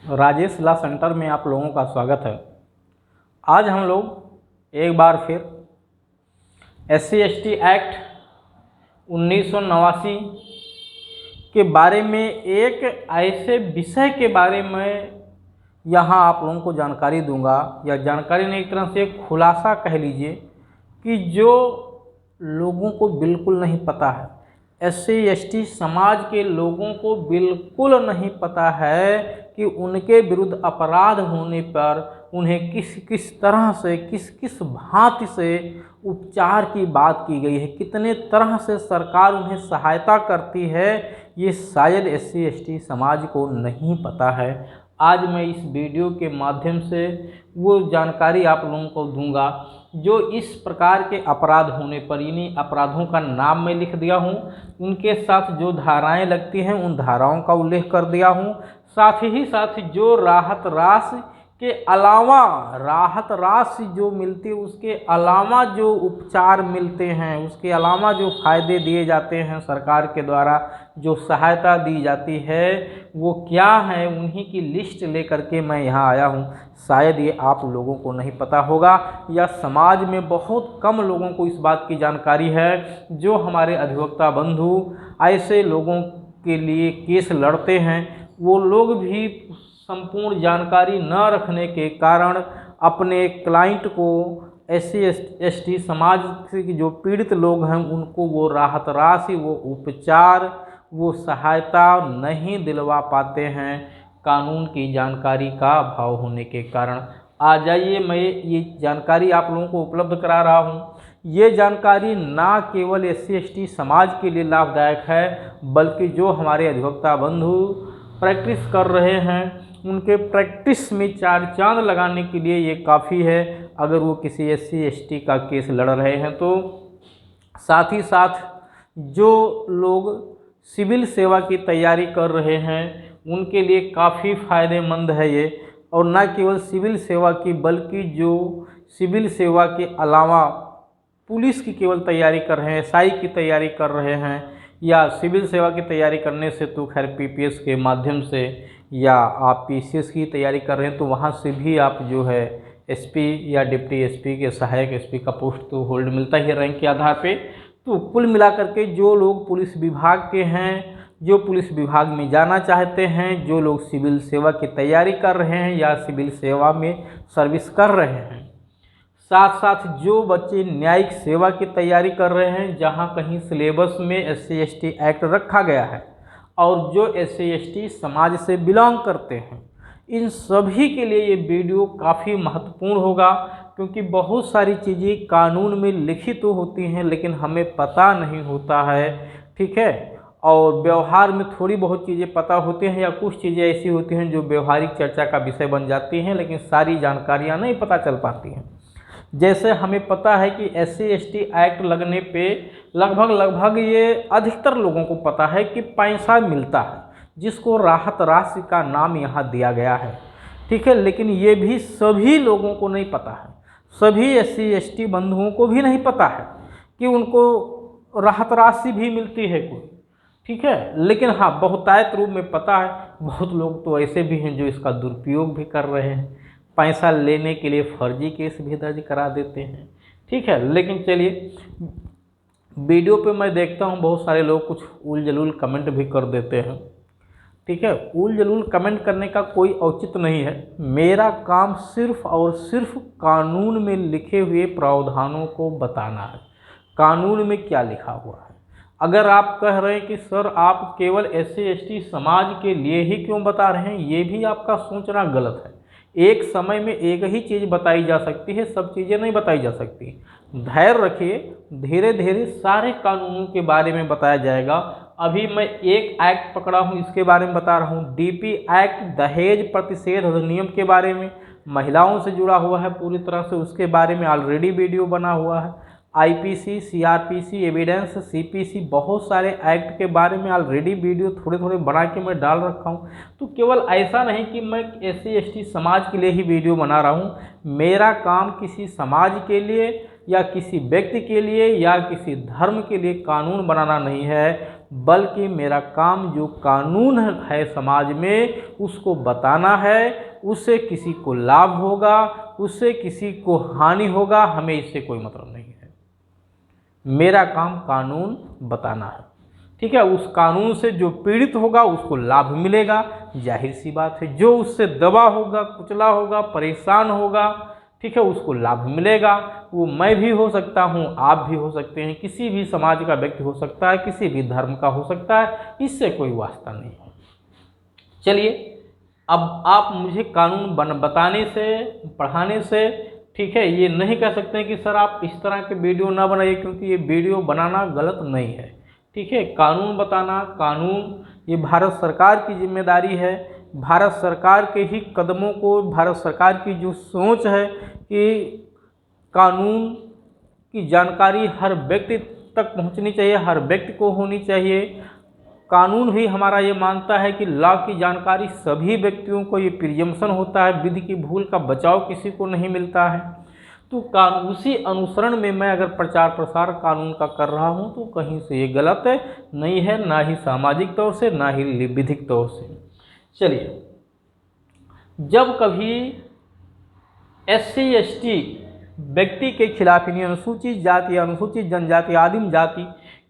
Rajesh law centre में आप लोगों का स्वागत है। आज हम लोग एक बार फिर SC/ST एक्ट 1989 के बारे में एक ऐसे विषय के बारे में यहाँ आप लोगों को जानकारी दूंगा, या जानकारी नहीं, एक तरह से खुलासा कह लीजिए, कि जो लोगों को बिल्कुल नहीं पता है। SC/ST समाज के लोगों को बिल्कुल नहीं पता है कि उनके विरुद्ध अपराध होने पर उन्हें किस किस तरह से, किस किस भांति से उपचार की बात की गई है, कितने तरह से सरकार उन्हें सहायता करती है, ये शायद SC/ST समाज को नहीं पता है। आज मैं इस वीडियो के माध्यम से वो जानकारी आप लोगों को दूंगा जो इस प्रकार के अपराध होने पर, इन्हीं अपराधों का नाम मैं लिख दिया हूँ, उनके साथ जो धाराएं लगती हैं उन धाराओं का उल्लेख कर दिया हूँ। साथ ही साथ जो राहत राशि के अलावा, राहत राशि जो मिलती है उसके अलावा जो उपचार मिलते हैं, उसके अलावा जो फायदे दिए जाते हैं सरकार के द्वारा, जो सहायता दी जाती है वो क्या है, उन्हीं की लिस्ट लेकर के मैं यहाँ आया हूँ। शायद ये आप लोगों को नहीं पता होगा, या समाज में बहुत कम लोगों को इस बात की जानकारी है। जो हमारे अधिवक्ता बंधु ऐसे लोगों के लिए केस लड़ते हैं, वो लोग भी संपूर्ण जानकारी न रखने के कारण अपने क्लाइंट को, SC/ST समाज के जो पीड़ित लोग हैं उनको वो राहत राशि, वो उपचार, वो सहायता नहीं दिलवा पाते हैं, कानून की जानकारी का अभाव होने के कारण। आ जाइए, मैं ये जानकारी आप लोगों को उपलब्ध करा रहा हूँ। ये जानकारी ना केवल SC/ST समाज के लिए लाभदायक है, बल्कि जो हमारे अधिवक्ता बंधु प्रैक्टिस कर रहे हैं उनके प्रैक्टिस में चार चांद लगाने के लिए ये काफ़ी है। अगर वो किसी SC/ST का केस लड़ रहे हैं तो साथ ही साथ जो लोग सिविल सेवा की तैयारी कर रहे हैं उनके लिए काफ़ी फ़ायदेमंद है ये। और न केवल सिविल सेवा की, बल्कि जो सिविल सेवा के अलावा पुलिस की केवल तैयारी कर रहे हैं, SI की तैयारी कर रहे हैं, या सिविल सेवा की तैयारी करने से तो खैर PPS के माध्यम से, या आप PCS की तैयारी कर रहे हैं तो वहाँ से भी आप जो है SP या डिप्टी SP के सहायक SP का पोस्ट तो होल्ड मिलता ही रैंक के आधार पे। तो कुल मिलाकर के जो लोग पुलिस विभाग के हैं, जो पुलिस विभाग में जाना चाहते हैं, जो लोग सिविल सेवा की तैयारी कर रहे हैं या सिविल सेवा में सर्विस कर रहे हैं, साथ साथ जो बच्चे न्यायिक सेवा की तैयारी कर रहे हैं जहां कहीं सिलेबस में SC/ST एक्ट रखा गया है, और जो SC/ST समाज से बिलोंग करते हैं, इन सभी के लिए ये वीडियो काफ़ी महत्वपूर्ण होगा। क्योंकि बहुत सारी चीज़ें कानून में लिखित तो होती हैं लेकिन हमें पता नहीं होता है, ठीक है। और व्यवहार में थोड़ी बहुत चीज़ें पता होती हैं, या कुछ चीज़ें ऐसी होती हैं जो व्यवहारिक चर्चा का विषय बन जाती हैं, लेकिन सारी जानकारियाँ नहीं पता चल पाती हैं। जैसे हमें पता है कि SC/ST एक्ट लगने पे लगभग ये अधिकतर लोगों को पता है कि पैसा मिलता है, जिसको राहत राशि का नाम यहाँ दिया गया है, ठीक है। लेकिन ये भी सभी लोगों को नहीं पता है, सभी SC/ST बंधुओं को भी नहीं पता है कि उनको राहत राशि भी मिलती है कोई, ठीक है। लेकिन हाँ, बहुतायत रूप में पता है। बहुत लोग तो ऐसे भी हैं जो इसका दुरुपयोग भी कर रहे हैं, पैसा लेने के लिए फर्जी केस भी दर्ज करा देते हैं, ठीक है। लेकिन चलिए, वीडियो पे मैं देखता हूँ बहुत सारे लोग कुछ उल जलूल कमेंट भी कर देते हैं, ठीक है। उल जलूल कमेंट करने का कोई औचित्य नहीं है। मेरा काम सिर्फ और सिर्फ कानून में लिखे हुए प्रावधानों को बताना है, कानून में क्या लिखा हुआ है। अगर आप कह रहे हैं कि सर आप केवल SC/ST समाज के लिए ही क्यों बता रहे हैं, ये भी आपका सोचना गलत है। एक समय में एक ही चीज़ बताई जा सकती है, सब चीज़ें नहीं बताई जा सकती। धैर्य रखिए, धीरे धीरे सारे कानूनों के बारे में बताया जाएगा। अभी मैं एक एक्ट पकड़ा हूँ, इसके बारे में बता रहा हूँ। DP एक्ट, दहेज प्रतिषेध अधिनियम के बारे में, महिलाओं से जुड़ा हुआ है पूरी तरह से, उसके बारे में ऑलरेडी वीडियो बना हुआ है। IPC, CRPC, एविडेंस, CPC, बहुत सारे एक्ट के बारे में ऑलरेडी वीडियो थोड़े थोड़े बना के मैं डाल रखा हूँ। तो केवल ऐसा नहीं कि मैं SC/ST समाज के लिए ही वीडियो बना रहा हूँ। मेरा काम किसी समाज के लिए या किसी व्यक्ति के लिए या किसी धर्म के लिए कानून बनाना नहीं है, बल्कि मेरा काम जो कानून है समाज में उसको बताना है। उससे किसी को लाभ होगा, उससे किसी को हानि होगा, हमें इससे कोई मतलब नहीं है। मेरा काम कानून बताना है, ठीक है। उस कानून से जो पीड़ित होगा उसको लाभ मिलेगा, जाहिर सी बात है। जो उससे दबा होगा, कुचला होगा, परेशान होगा, ठीक है, उसको लाभ मिलेगा। वो मैं भी हो सकता हूँ, आप भी हो सकते हैं, किसी भी समाज का व्यक्ति हो सकता है, किसी भी धर्म का हो सकता है, इससे कोई वास्ता नहीं है। चलिए, अब आप मुझे कानून बताने से, पढ़ाने से, ठीक है, ये नहीं कह सकते कि सर आप इस तरह के वीडियो ना बनाइए, क्योंकि ये वीडियो बनाना गलत नहीं है, ठीक है। कानून बताना, कानून ये भारत सरकार की जिम्मेदारी है। भारत सरकार के ही कदमों को, भारत सरकार की जो सोच है कि कानून की जानकारी हर व्यक्ति तक पहुंचनी चाहिए, हर व्यक्ति को होनी चाहिए। कानून भी हमारा ये मानता है कि लॉ की जानकारी सभी व्यक्तियों को, ये प्रिजम्पशन होता है, विधि की भूल का बचाव किसी को नहीं मिलता है। तो कानून उसी अनुसरण में मैं अगर प्रचार प्रसार कानून का कर रहा हूँ तो कहीं से ये गलत नहीं है, ना ही सामाजिक तौर से, ना ही विधिक तौर से। चलिए, जब कभी SC/ST व्यक्ति के खिलाफ, यानी अनुसूचित जाति, अनुसूचित जनजाति, आदिम जाति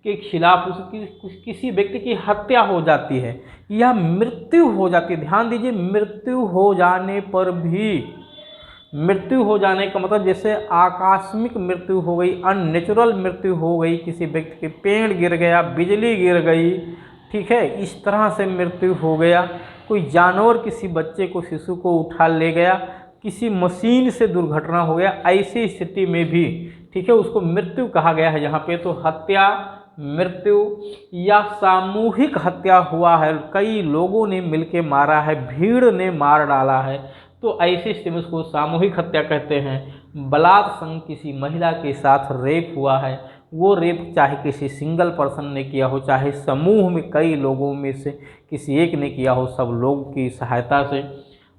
के खिलाफ उसकी किसी व्यक्ति की हत्या हो जाती है या मृत्यु हो जाती है, ध्यान दीजिए, मृत्यु हो जाने पर भी, मृत्यु हो जाने का मतलब जैसे आकस्मिक मृत्यु हो गई, अननेचुरल मृत्यु हो गई, किसी व्यक्ति के पेड़ गिर गया, बिजली गिर गई, ठीक है, इस तरह से मृत्यु हो गया, कोई जानवर किसी बच्चे को, शिशु को उठा ले गया, किसी मशीन से दुर्घटना हो गया, ऐसी स्थिति में भी, ठीक है, उसको मृत्यु कहा गया है यहाँ पे। तो हत्या, मृत्यु या सामूहिक हत्या हुआ है, कई लोगों ने मिलके मारा है, भीड़ ने मार डाला है, तो ऐसी स्थिति में उसको सामूहिक हत्या कहते हैं। बलात्संग, किसी महिला के साथ रेप हुआ है, वो रेप चाहे किसी सिंगल पर्सन ने किया हो, चाहे समूह में कई लोगों में से किसी एक ने किया हो, सब लोग की सहायता से,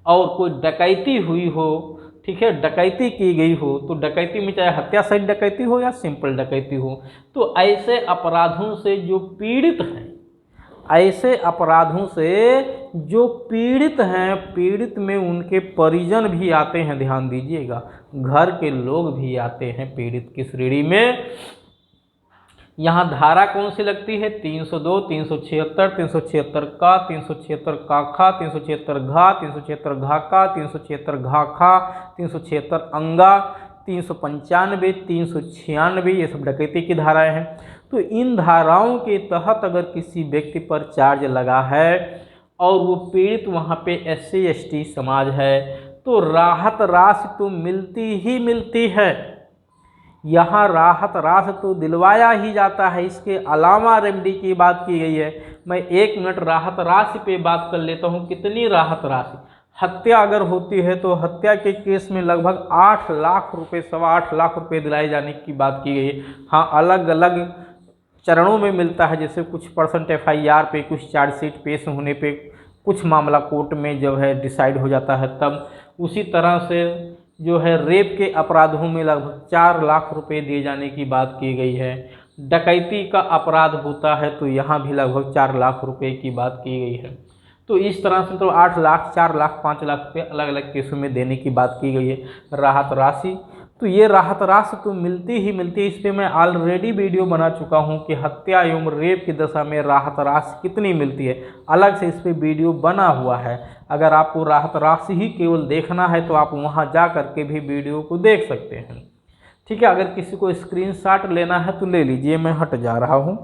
और कोई डकैती हुई हो, ठीक है, डकैती की गई हो, तो डकैती में चाहे हत्या सहित डकैती हो या सिंपल डकैती हो, तो ऐसे अपराधों से जो पीड़ित हैं, ऐसे अपराधों से जो पीड़ित हैं, पीड़ित में उनके परिजन भी आते हैं, ध्यान दीजिएगा, घर के लोग भी आते हैं पीड़ित की श्रेणी में। यहाँ धारा कौन सी लगती है? 302, 376, 376 का, 376 का खा, 376 घा, 376 घा का, 376 घा खा, 376 अंगा, 395, 396, ये सब डकैती की धाराएं हैं। तो इन धाराओं के तहत अगर किसी व्यक्ति पर चार्ज लगा है और वो पीड़ित वहाँ पे SC/ST समाज है, तो राहत राशि तो मिलती ही मिलती है। यहाँ राहत राशि तो दिलवाया ही जाता है। इसके अलावा रेमेडी की बात की गई है। मैं 1 मिनट राहत राशि पे बात कर लेता हूँ। कितनी राहत राशि? हत्या अगर होती है तो हत्या के केस में लगभग 8 लाख रुपए, 8.25 लाख रुपए दिलाए जाने की बात की गई है। हाँ, अलग अलग चरणों में मिलता है, जैसे कुछ % FIR पे, कुछ चार्जशीट पेश होने पे, कुछ मामला कोर्ट में जो है डिसाइड हो जाता है तब। उसी तरह से जो है रेप के अपराधों में लगभग 4 लाख रुपए दिए जाने की बात की गई है। डकैती का अपराध होता है तो यहाँ भी लगभग 4 लाख रुपए की बात की गई है। तो इस तरह से तो 8 लाख, 4 लाख, 5 लाख रुपये अलग अलग केसों में देने की बात की गई है राहत राशि। तो ये राहत राशि तो मिलती ही मिलती है। इस पर मैं ऑलरेडी वीडियो बना चुका हूँ कि हत्या एवं रेप की दशा में राहत राशि कितनी मिलती है, अलग से इस पर वीडियो बना हुआ है। अगर आपको राहत राशि ही केवल देखना है तो आप वहाँ जा कर के भी वीडियो को देख सकते हैं, ठीक है। अगर किसी को स्क्रीनशॉट लेना है तो ले लीजिए, मैं हट जा रहा हूँ।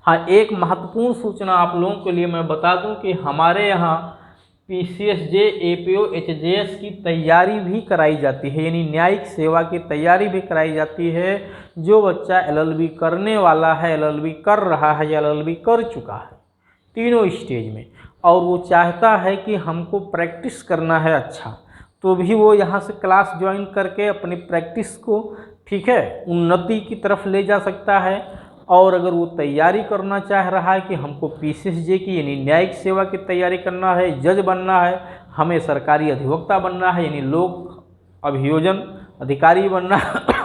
हाँ, एक महत्वपूर्ण सूचना आप लोगों के लिए मैं बता दूं कि हमारे यहाँ PCSJ, APO, HJS की तैयारी भी कराई जाती है, यानी न्यायिक सेवा की तैयारी भी कराई जाती है। जो बच्चा LLB करने वाला है, LLB कर रहा है या LLB कर चुका है, तीनों स्टेज में, और वो चाहता है कि हमको प्रैक्टिस करना है अच्छा, तो भी वो यहाँ से क्लास ज्वाइन करके अपनी प्रैक्टिस को, ठीक है, उन्नति की तरफ ले जा सकता है। और अगर वो तैयारी करना चाह रहा है कि हमको PCSJ की यानी न्यायिक सेवा की तैयारी करना है, जज बनना है, हमें सरकारी अधिवक्ता बनना है, यानी लोक अभियोजन अधिकारी बनना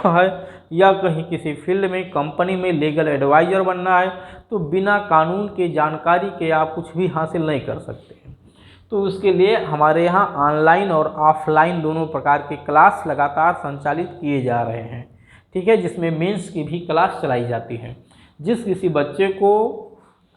है या कहीं किसी फील्ड में कंपनी में लीगल एडवाइज़र बनना है, तो बिना कानून के जानकारी के आप कुछ भी हासिल नहीं कर सकते। तो उसके लिए हमारे यहाँ ऑनलाइन और ऑफलाइन दोनों प्रकार के क्लास लगातार संचालित किए जा रहे हैं, ठीक है, जिसमें मेंस की भी क्लास चलाई जाती है। जिस किसी बच्चे को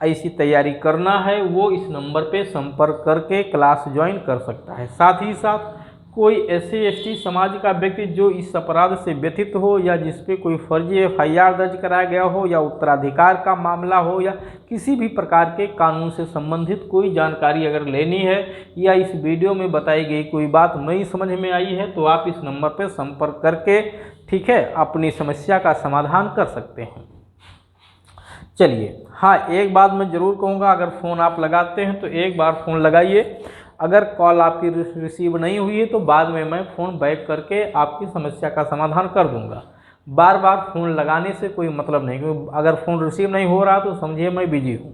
ऐसी तैयारी करना है वो इस नंबर पे संपर्क करके क्लास ज्वाइन कर सकता है। साथ ही साथ कोई SC/ST समाज का व्यक्ति जो इस अपराध से व्यथित हो या जिस पे कोई फर्जी FIR दर्ज कराया गया हो या उत्तराधिकार का मामला हो या किसी भी प्रकार के कानून से संबंधित कोई जानकारी अगर लेनी है या इस वीडियो में बताई गई कोई बात नहीं समझ में आई है, तो आप इस नंबर पर संपर्क करके, ठीक है, अपनी समस्या का समाधान कर सकते हैं। चलिए, हाँ, एक बात मैं ज़रूर कहूँगा, अगर फ़ोन आप लगाते हैं तो एक बार फ़ोन लगाइए। अगर कॉल आपकी रिसीव नहीं हुई है तो बाद में मैं फ़ोन बैक करके आपकी समस्या का समाधान कर दूंगा। बार बार फ़ोन लगाने से कोई मतलब नहीं, क्योंकि अगर फ़ोन रिसीव नहीं हो रहा तो समझिए मैं बिजी हूँ,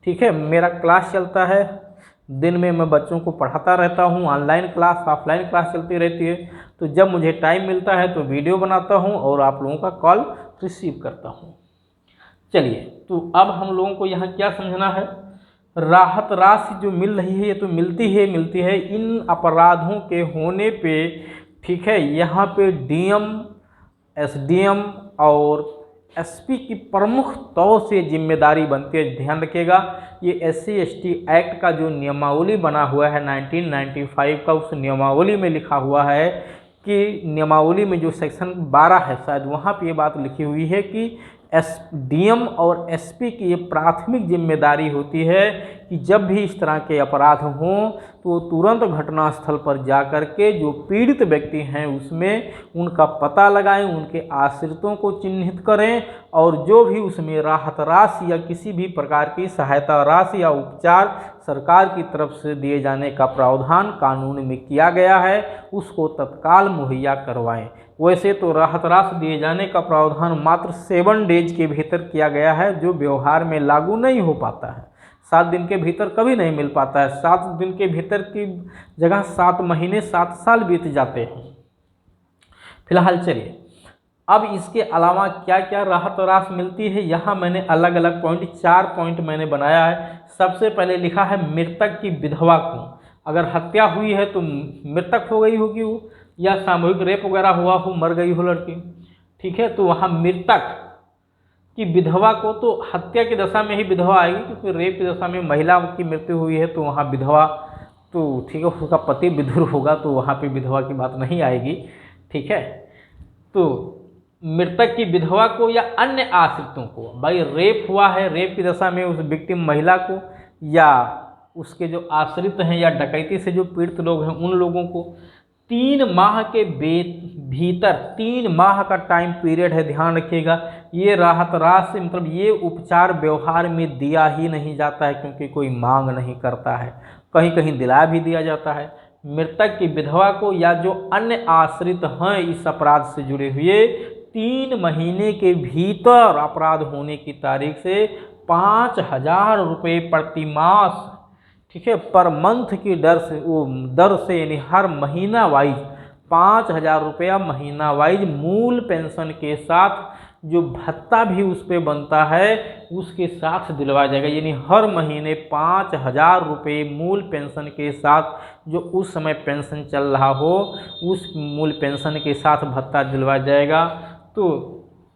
ठीक है। मेरा क्लास चलता है, दिन में मैं बच्चों को पढ़ाता रहता हूँ, ऑनलाइन क्लास ऑफलाइन क्लास चलती रहती है, तो जब मुझे टाइम मिलता है तो वीडियो बनाता हूँ और आप लोगों का कॉल रिसीव करता हूँ। चलिए, तो अब हम लोगों को यहाँ क्या समझना है, राहत राशि जो मिल रही है ये तो मिलती है इन अपराधों के होने पे, ठीक है। यहाँ पे DM, SDM और SP की प्रमुख तौर से जिम्मेदारी बनती है। ध्यान रखिएगा, ये SC/ST एक्ट का जो नियमावली बना हुआ है 1995 का, उस नियमावली में लिखा हुआ है कि नियमावली में जो सेक्शन 12 है शायद, वहाँ पे ये बात लिखी हुई है कि DM और SP की ये प्राथमिक जिम्मेदारी होती है कि जब भी इस तरह के अपराध हों तो तुरंत घटनास्थल पर जाकर के जो पीड़ित व्यक्ति हैं उसमें उनका पता लगाएं, उनके आश्रितों को चिन्हित करें और जो भी उसमें राहत राशि या किसी भी प्रकार की सहायता राशि या उपचार सरकार की तरफ से दिए जाने का प्रावधान कानून में किया गया है उसको तत्काल मुहैया करवाएं। वैसे तो राहत राशि दिए जाने का प्रावधान मात्र 7 डेज के भीतर किया गया है, जो व्यवहार में लागू नहीं हो पाता है। 7 दिन के भीतर कभी नहीं मिल पाता है। 7 दिन के भीतर की जगह 7 महीने 7 साल बीत जाते हैं। फिलहाल चलिए, अब इसके अलावा क्या क्या राहत राशि मिलती है, यहाँ मैंने अलग अलग पॉइंट 4 पॉइंट मैंने बनाया है। सबसे पहले लिखा है मृतक की विधवा को, अगर हत्या हुई है तो मृतक हो गई होगी वो, या सामूहिक रेप वगैरह हुआ हो, मर गई हो लड़की, ठीक है, तो वहाँ मृतक की विधवा को, तो हत्या की दशा में ही विधवा आएगी, क्योंकि रेप की दशा में महिला की मृत्यु हुई है तो वहाँ विधवा, तो ठीक है, उसका पति विधुर होगा तो वहाँ पे विधवा की बात नहीं आएगी, ठीक है। तो मृतक की विधवा को या अन्य आश्रितों को, भाई रेप हुआ है, रेप की दशा में उस विक्टिम महिला को या उसके जो आश्रित हैं या डकैती से जो पीड़ित लोग हैं उन लोगों को 3 माह के भीतर, 3 माह का टाइम पीरियड है, ध्यान रखिएगा। ये राहत राशि मतलब ये उपचार व्यवहार में दिया ही नहीं जाता है, क्योंकि कोई मांग नहीं करता है, कहीं कहीं दिला भी दिया जाता है। मृतक की विधवा को या जो अन्य आश्रित हैं इस अपराध से जुड़े हुए 3 महीने के भीतर अपराध होने की तारीख से 5,000 रुपये प्रति मास, ठीक है, पर मंथ की दर से यानी हर महीना वाइज 5,000 रुपया महीना वाइज मूल पेंशन के साथ जो भत्ता भी उस पर बनता है उसके साथ दिलवाया जाएगा। यानी हर महीने 5,000 रुपये मूल पेंशन के साथ, जो उस समय पेंशन चल रहा हो उस मूल पेंशन के साथ भत्ता दिलवाया जाएगा। तो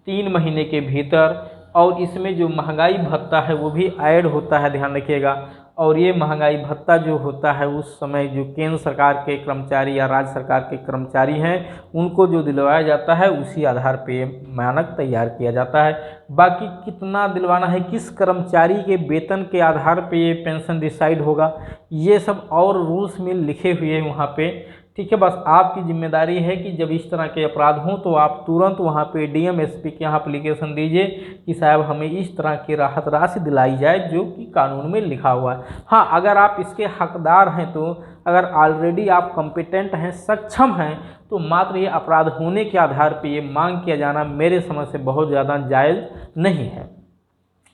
3 महीने के भीतर, और इसमें जो महंगाई भत्ता है वो भी ऐड होता है, ध्यान रखिएगा। और ये महंगाई भत्ता जो होता है उस समय जो केंद्र सरकार के कर्मचारी या राज्य सरकार के कर्मचारी हैं उनको जो दिलवाया जाता है उसी आधार पे मानक तैयार किया जाता है। बाकी कितना दिलवाना है, किस कर्मचारी के वेतन के आधार पे ये पेंशन डिसाइड होगा, ये सब और रूल्स में लिखे हुए हैं वहाँ पे, ठीक है। बस आपकी जिम्मेदारी है कि जब इस तरह के अपराध हों तो आप तुरंत वहाँ पे DM SP के यहाँ एप्लीकेशन दीजिए कि साहब हमें इस तरह की राहत राशि दिलाई जाए जो कि कानून में लिखा हुआ है। हाँ, अगर आप इसके हकदार हैं, तो अगर ऑलरेडी आप कॉम्पिटेंट हैं, सक्षम हैं, तो मात्र ये अपराध होने के आधार पर ये मांग किया जाना मेरे समझ से बहुत ज़्यादा जायज़ नहीं है,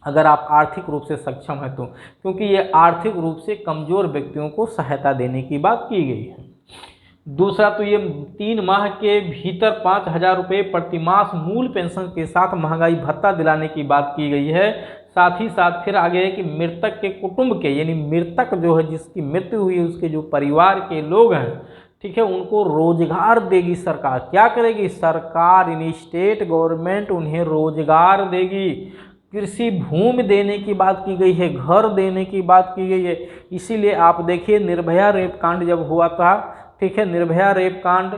अगर आप आर्थिक रूप से सक्षम हैं तो, क्योंकि ये आर्थिक रूप से कमज़ोर व्यक्तियों को सहायता देने की बात की गई है। दूसरा तो ये 3 माह के भीतर 5,000 रुपये प्रतिमास मूल पेंशन के साथ महंगाई भत्ता दिलाने की बात की गई है। साथ ही साथ फिर आगे है कि मृतक के कुटुंब के, यानी मृतक जो है जिसकी मृत्यु हुई उसके जो परिवार के लोग हैं, ठीक है, उनको रोजगार देगी सरकार। क्या करेगी सरकार, यानी स्टेट गवर्नमेंट उन्हें रोजगार देगी। कृषि भूमि देने की बात की गई है, घर देने की बात की गई है। इसीलिए आप देखिए निर्भया रेप कांड जब हुआ था, ठीक है, निर्भया रेप कांड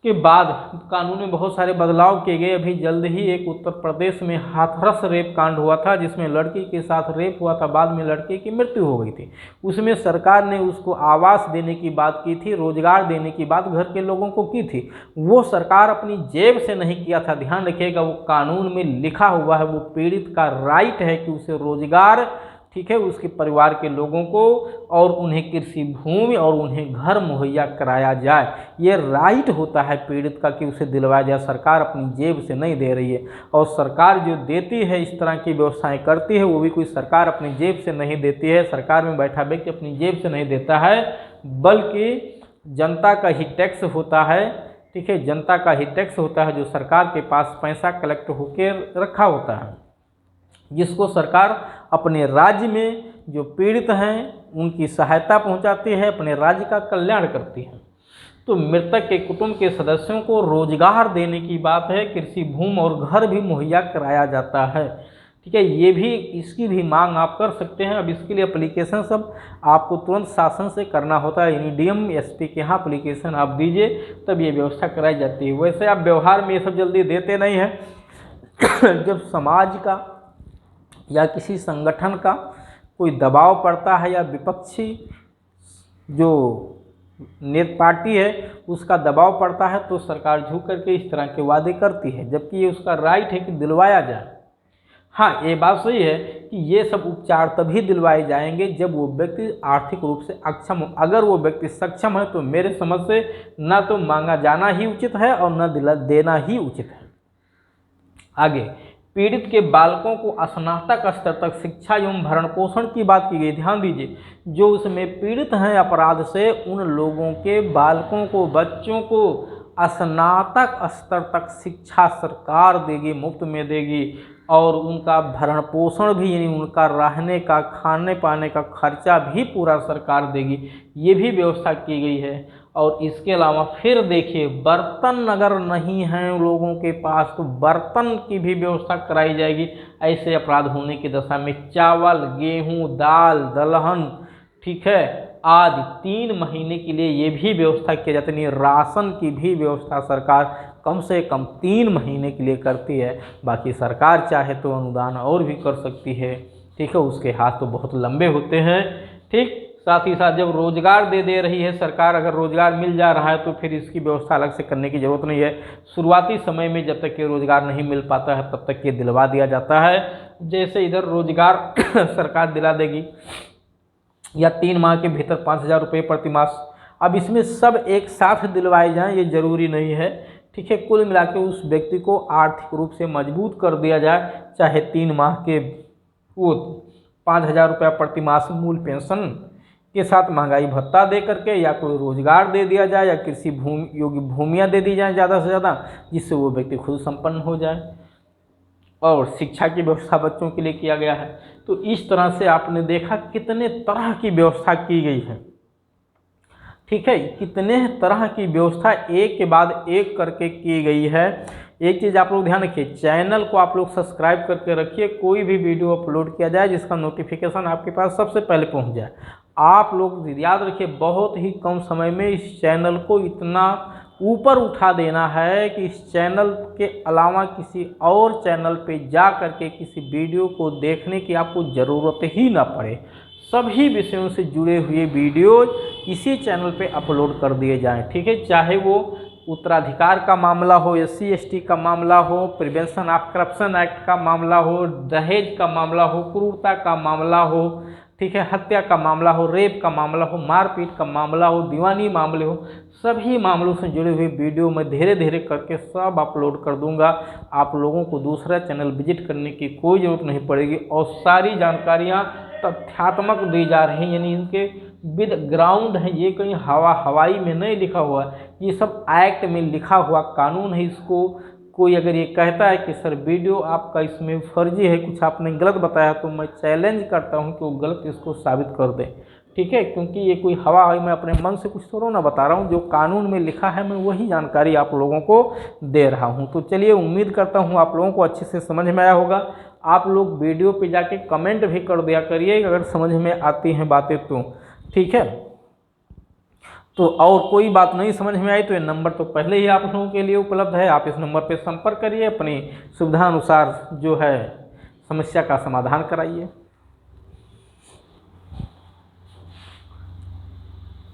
के बाद कानून में बहुत सारे बदलाव किए गए। अभी जल्द ही एक उत्तर प्रदेश में हाथरस रेप कांड हुआ था जिसमें लड़की के साथ रेप हुआ था, बाद में लड़के की मृत्यु हो गई थी। उसमें सरकार ने उसको आवास देने की बात की थी, रोजगार देने की बात घर के लोगों को की थी। वो सरकार अपनी जेब से नहीं किया था, ध्यान रखिएगा, वो कानून में लिखा हुआ है, वो पीड़ित का राइट है कि उसे रोजगार, ठीक है, उसके परिवार के लोगों को और उन्हें कृषि भूमि और उन्हें घर मुहैया कराया जाए। ये राइट होता है पीड़ित का कि उसे दिलवाया जाए। सरकार अपनी जेब से नहीं दे रही है, और सरकार जो देती है, इस तरह की व्यवस्थाएं करती है, वो भी कोई सरकार अपनी जेब से नहीं देती है। सरकार में बैठा व्यक्ति अपनी जेब से नहीं देता है, बल्कि जनता का ही टैक्स होता है, ठीक है, जनता का ही टैक्स होता है जो सरकार के पास पैसा कलेक्ट होकर रखा होता है, जिसको सरकार अपने राज्य में जो पीड़ित हैं उनकी सहायता पहुंचाती है, अपने राज्य का कल्याण करती है। तो मृतक के कुटुंब के सदस्यों को रोजगार देने की बात है, कृषि भूमि और घर भी मुहैया कराया जाता है, ठीक है। ये भी, इसकी भी मांग आप कर सकते हैं। अब इसके लिए एप्लीकेशन सब आपको तुरंत शासन से करना होता है, यानी डीएम एसपी के यहाँ एप्लीकेशन आप दीजिए, तब ये व्यवस्था कराई जाती है। वैसे आप व्यवहार में ये सब जल्दी देते नहीं हैं। जब समाज का या किसी संगठन का कोई दबाव पड़ता है या विपक्षी जो नेता पार्टी है उसका दबाव पड़ता है, तो सरकार झुक करके इस तरह के वादे करती है, जबकि ये उसका राइट है कि दिलवाया जाए। हाँ, ये बात सही है कि ये सब उपचार तभी दिलवाए जाएंगे जब वो व्यक्ति आर्थिक रूप से अक्षम हो। अगर वो व्यक्ति सक्षम है तो मेरे समझ से ना तो मांगा जाना ही उचित है और न देना ही उचित है। आगे, पीड़ित के बालकों को स्नातक स्तर तक शिक्षा एवं भरण पोषण की बात की गई। ध्यान दीजिए, जो उसमें पीड़ित हैं अपराध से, उन लोगों के बालकों को, बच्चों को स्नातक स्तर तक शिक्षा सरकार देगी, मुफ्त में देगी, और उनका भरण पोषण भी, यानी उनका रहने का, खाने पाने का खर्चा भी पूरा सरकार देगी। ये भी व्यवस्था की गई है। और इसके अलावा फिर देखिए, बर्तन अगर नहीं हैं लोगों के पास तो बर्तन की भी व्यवस्था कराई जाएगी। ऐसे अपराध होने की दशा में चावल, गेहूं, दाल, दलहन, ठीक है, आदि 3 महीने के लिए ये भी व्यवस्था की जाती है। राशन की भी व्यवस्था सरकार कम से कम 3 महीने के लिए करती है। बाकी सरकार चाहे तो अनुदान और भी कर सकती है, ठीक है, उसके हाथ तो बहुत लंबे होते हैं, ठीक। साथ ही साथ जब रोजगार दे रही है सरकार, अगर रोजगार मिल जा रहा है तो फिर इसकी व्यवस्था अलग से करने की ज़रूरत नहीं है। शुरुआती समय में जब तक ये रोजगार नहीं मिल पाता है तब तक ये दिलवा दिया जाता है। जैसे इधर रोजगार सरकार दिला देगी या 3 माह के भीतर 5,000 रुपये प्रति मास। अब इसमें सब एक साथ दिलवाए जाएं ये जरूरी नहीं है, ठीक है। कुल मिला के उस व्यक्ति को आर्थिक रूप से मजबूत कर दिया जाए, चाहे 3 माह के वो 5,000 रुपया प्रति मास मूल पेंशन के साथ महंगाई भत्ता दे करके, या कोई रोजगार दे दिया जाए, या कृषि भूमि योग्य भूमियाँ दे दी जाए ज़्यादा से ज़्यादा, जिससे वो व्यक्ति खुद संपन्न हो जाए। और शिक्षा की व्यवस्था बच्चों के लिए किया गया है। तो इस तरह से आपने देखा कितने तरह की व्यवस्था की गई है, ठीक है, कितने तरह की व्यवस्था एक के बाद एक करके की गई है। एक चीज़ आप लोग ध्यान रखिए, चैनल को आप लोग सब्सक्राइब करके रखिए, कोई भी वीडियो अपलोड किया जाए जिसका नोटिफिकेशन आपके पास सबसे पहले पहुंच जाए। आप लोग याद रखिए, बहुत ही कम समय में इस चैनल को इतना ऊपर उठा देना है कि इस चैनल के अलावा किसी और चैनल पे जा करके किसी वीडियो को देखने की आपको ज़रूरत ही ना पड़े। सभी विषयों से जुड़े हुए वीडियो इसी चैनल पे अपलोड कर दिए जाएं, ठीक है। चाहे वो उत्तराधिकार का मामला हो, SC ST का मामला हो, प्रिवेंशन ऑफ करप्शन एक्ट का मामला हो, दहेज का मामला हो, क्रूरता का मामला हो, ठीक है, हत्या का मामला हो, रेप का मामला हो, मारपीट का मामला हो, दीवानी मामले हो, सभी मामलों से जुड़े हुए वीडियो मैं धीरे धीरे करके सब अपलोड कर दूंगा। आप लोगों को दूसरा चैनल विजिट करने की कोई ज़रूरत नहीं पड़ेगी, और सारी जानकारियाँ तथ्यात्मक दी जा रही हैं, यानी इनके विद ग्राउंड है, ये कहीं हवाई में नहीं लिखा हुआ, ये सब एक्ट में लिखा हुआ कानून है। इसको कोई अगर ये कहता है कि सर वीडियो आपका इसमें फर्जी है, कुछ आपने गलत बताया, तो मैं चैलेंज करता हूँ कि वो गलत इसको साबित कर दें, ठीक है। क्योंकि ये कोई हवा है, मैं अपने मन से कुछ थोड़ा ना बता रहा हूँ, जो कानून में लिखा है मैं वही जानकारी आप लोगों को दे रहा हूँ। तो चलिए, उम्मीद करता हूँ आप लोगों को अच्छे से समझ में आया होगा। आप लोग वीडियो पे जाके कमेंट भी कर दिया करिए अगर समझ में आती हैं बातें तो, ठीक है। तो और कोई बात नहीं समझ में आई तो ये नंबर तो पहले ही आप लोगों के लिए उपलब्ध है, आप इस नंबर पे संपर्क करिए, अपनी सुविधा अनुसार जो है समस्या का समाधान कराइए।